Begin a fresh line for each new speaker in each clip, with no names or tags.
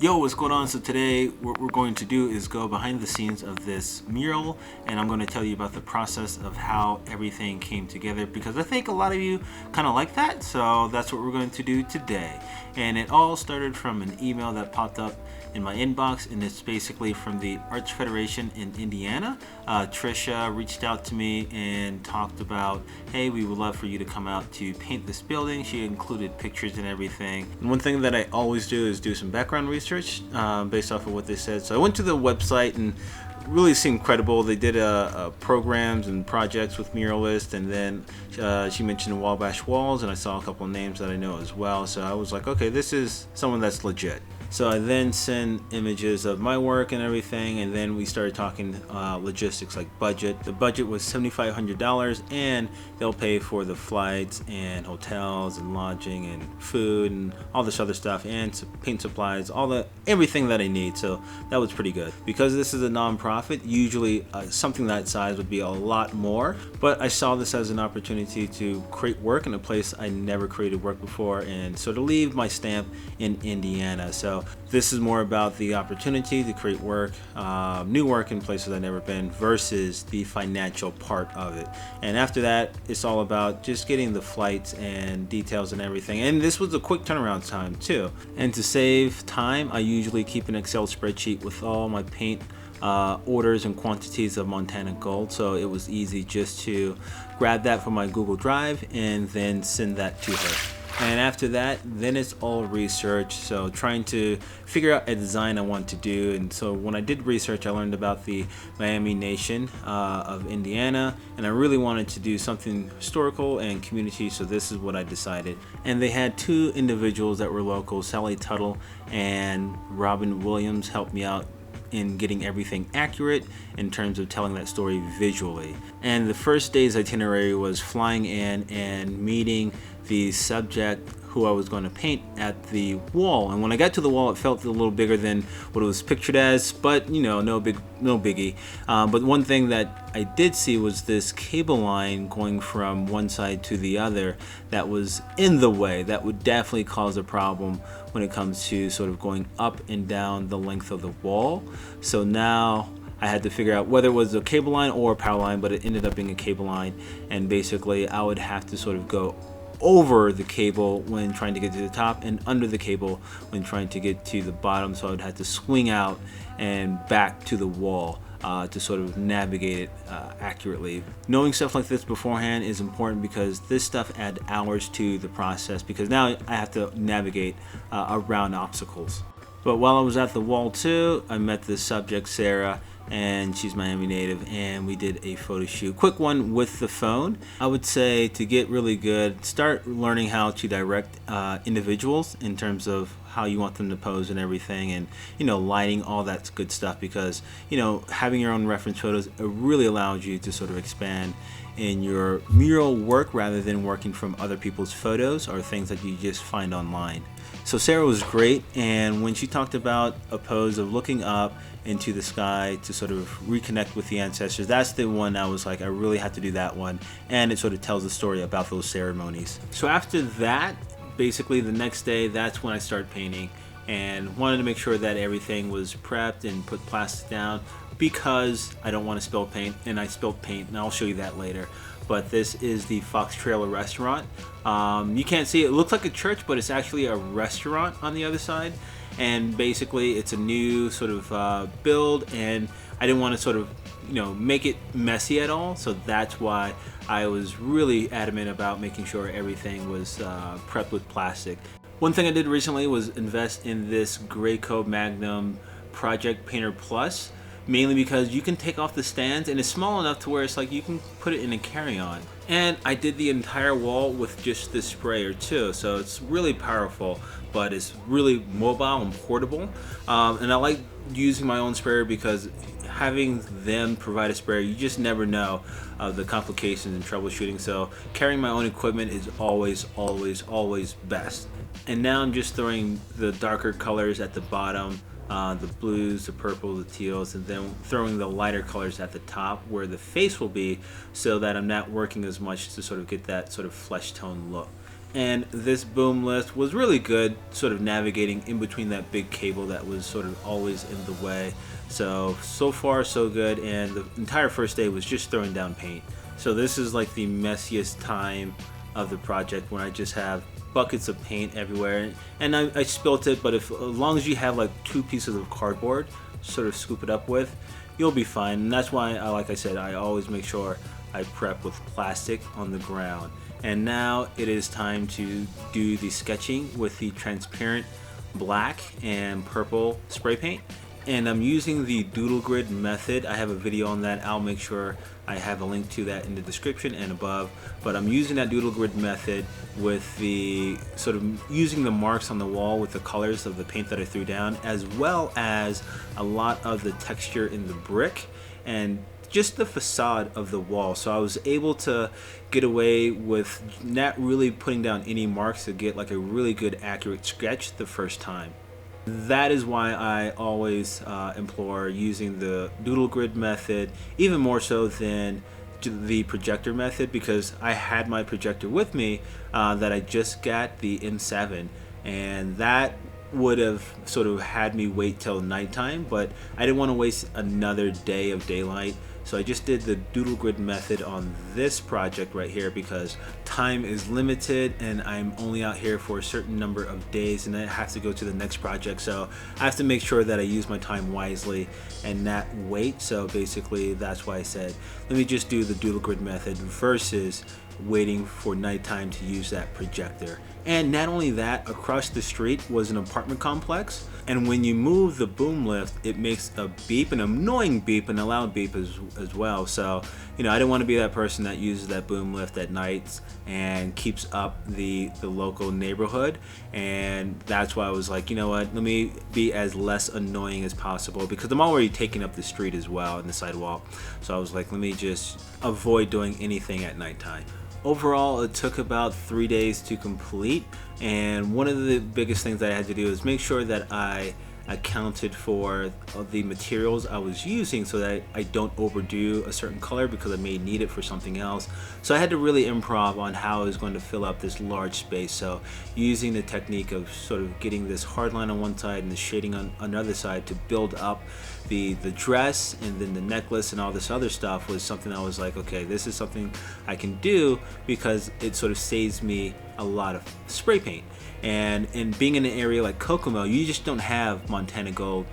Yo, what's going on? So today what we're going to do is go behind the scenes of this mural, and I'm going to tell you about the process of how everything came together, because I think a lot of you kind of like that. So that's what we're going to do today. And it all started from an email that popped up in my inbox, and it's basically from the Arts Federation in Indiana. Trisha reached out to me and talked about, hey, we would love for you to come out to paint this building. She included pictures and everything. And one thing that I always do is do some background research based off of what they said. So I went to the website and really seemed credible. They did programs and projects with muralists, and then she mentioned Wabash Walls, and I saw a couple of names that I know as well. So I was like, okay, this is someone that's legit. So I then sent images of my work and everything, and then we started talking logistics, like budget. The budget was $7,500, and they'll pay for the flights and hotels and lodging and food and all this other stuff, and paint supplies, everything that I need. So that was pretty good. Because this is a non-profit, usually something that size would be a lot more, but I saw this as an opportunity to create work in a place I never created work before, and so to leave my stamp in Indiana. So this is more about the opportunity to create work, new work in places I've never been, versus the financial part of it. And after that, it's all about just getting the flights and details and everything. And this was a quick turnaround time too. And to save time, I usually keep an Excel spreadsheet with all my paint orders and quantities of Montana gold, so it was easy just to grab that from my Google Drive and then send that to her. And after that, then it's all research, so trying to figure out a design I want to do. And so when I did research, I learned about the Miami Nation of Indiana, and I really wanted to do something historical and community, so this is what I decided. And they had two individuals that were local, Sally Tuttle and Robin Williams, helped me out in getting everything accurate in terms of telling that story visually. And the first day's itinerary was flying in and meeting the subject who I was going to paint at the wall. And when I got to the wall, it felt a little bigger than what it was pictured as, but you know, no biggie. But one thing that I did see was this cable line going from one side to the other that was in the way. That would definitely cause a problem when it comes to sort of going up and down the length of the wall. So now I had to figure out whether it was a cable line or a power line, but it ended up being a cable line. And basically I would have to sort of go over the cable when trying to get to the top, and under the cable when trying to get to the bottom. So I would have to swing out and back to the wall to sort of navigate it accurately. Knowing stuff like this beforehand is important, because this stuff adds hours to the process, because now I have to navigate around obstacles. But while I was at the wall too, I met this subject, Sarah, and she's Miami native, and we did a photo shoot, quick one with the phone. I would say to get really good, start learning how to direct individuals in terms of how you want them to pose and everything, and lighting, all that good stuff, because having your own reference photos, it really allows you to sort of expand in your mural work rather than working from other people's photos or things that you just find online. So Sarah was great, and when she talked about a pose of looking up into the sky to sort of reconnect with the ancestors, that's the one I was like, I really have to do that one, and it sort of tells the story about those ceremonies. So after that, basically the next day, that's when I started painting, and wanted to make sure that everything was prepped and put plastic down, because I don't want to spill paint, and I spilled paint, and I'll show you that later. But this is the Fox Trailer restaurant. You can't see it. It looks like a church, but it's actually a restaurant on the other side. And basically it's a new sort of build, and I didn't want to sort of make it messy at all, so that's why I was really adamant about making sure everything was prepped with plastic. One thing I did recently was invest in this Graco Magnum Project Painter Plus, mainly because you can take off the stands, and it's small enough to where it's like you can put it in a carry-on. And I did the entire wall with just this sprayer too, so it's really powerful, but it's really mobile and portable. And I like using my own sprayer, because having them provide a sprayer, you just never know the complications and troubleshooting. So carrying my own equipment is always best. And now I'm just throwing the darker colors at the bottom, the blues, the purple, the teals, and then throwing the lighter colors at the top where the face will be, so that I'm not working as much to sort of get that sort of flesh tone look. And this boom lift was really good, sort of navigating in between that big cable that was sort of always in the way. So far so good, and the entire first day was just throwing down paint. So this is like the messiest time of the project, when I just have buckets of paint everywhere, and I spilt it, but as long as you have like 2 pieces of cardboard sort of scoop it up with, you'll be fine. And that's why like I said, I always make sure I prep with plastic on the ground. And now it is time to do the sketching with the transparent black and purple spray paint. And I'm using the Doodle Grid method. I have a video on that. I'll make sure I have a link to that in the description and above. But I'm using that Doodle Grid method with the sort of using the marks on the wall with the colors of the paint that I threw down, as well as a lot of the texture in the brick and just the facade of the wall. So I was able to get away with not really putting down any marks to get like a really good accurate sketch the first time. That is why I always implore using the Doodle Grid method, even more so than the projector method, because I had my projector with me that I just got, the M7, and that would have sort of had me wait till nighttime, but I didn't want to waste another day of daylight. So I just did the Doodle Grid method on this project right here because time is limited and I'm only out here for a certain number of days, and I have to go to the next project. So I have to make sure that I use my time wisely and not wait. So basically that's why I said, let me just do the Doodle Grid method versus waiting for nighttime to use that projector. And not only that, across the street was an apartment complex, and when you move the boom lift, it makes a beep, an annoying beep, and a loud beep as well. So, you know, I didn't want to be that person that uses that boom lift at nights and keeps up the local neighborhood. And that's why I was like, you know what, let me be as less annoying as possible, because I'm already taking up the street as well and the sidewalk. So I was like, let me just avoid doing anything at nighttime. Overall, it took about 3 days to complete, and one of the biggest things that I had to do is make sure that I accounted for the materials I was using so that I don't overdo a certain color because I may need it for something else. So I had to really improv on how I was going to fill up this large space. So using the technique of sort of getting this hard line on one side and the shading on another side to build up the dress and then the necklace and all this other stuff was something I was like, okay, this is something I can do because it sort of saves me a lot of spray paint. And being in an area like Kokomo, you just don't have Montana Gold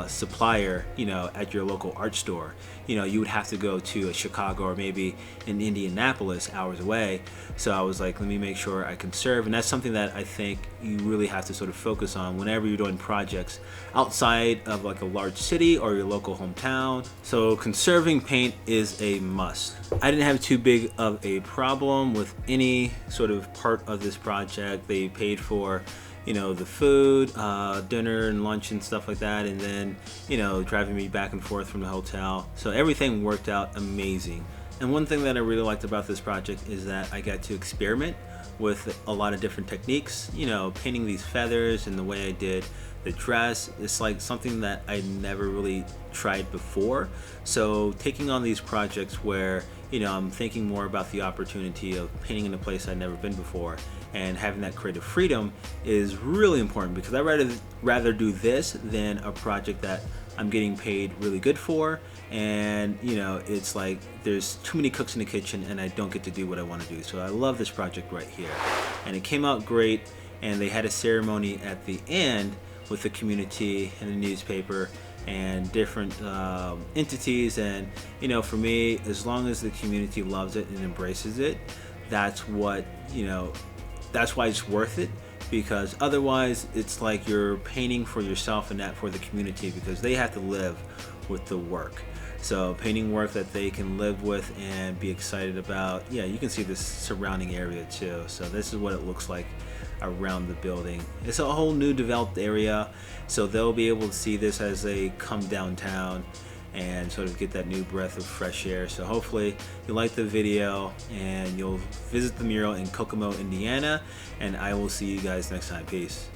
supplier, you know, at your local art store. You know, you would have to go to a Chicago or maybe in Indianapolis, hours away. So I was like, let me make sure I conserve, and that's something that I think you really have to sort of focus on whenever you're doing projects outside of like a large city or your local hometown. So conserving paint is a must. I didn't have too big of a problem with any sort of part of this project. They paid for, you know, the food, dinner and lunch and stuff like that, and then, you know, driving me back and forth from the hotel. So everything worked out amazing. And one thing that I really liked about this project is that I got to experiment with a lot of different techniques. You know, painting these feathers and the way I did the dress, it's like something that I never really tried before. So taking on these projects where, you know, I'm thinking more about the opportunity of painting in a place I've never been before and having that creative freedom is really important, because I'd rather do this than a project that I'm getting paid really good for, and you know, it's like there's too many cooks in the kitchen and I don't get to do what I want to do. So I love this project right here, and it came out great, and they had a ceremony at the end with the community and the newspaper and different entities. And you know, for me, as long as the community loves it and embraces it, that's what, you know, that's why it's worth it. Because otherwise it's like you're painting for yourself and not for the community, because they have to live with the work. So painting work that they can live with and be excited about. Yeah, you can see this surrounding area too. So this is what it looks like around the building. It's a whole new developed area, so they'll be able to see this as they come downtown and sort of get that new breath of fresh air. So hopefully you like the video and you'll visit the mural in Kokomo, Indiana, and I will see you guys next time. Peace.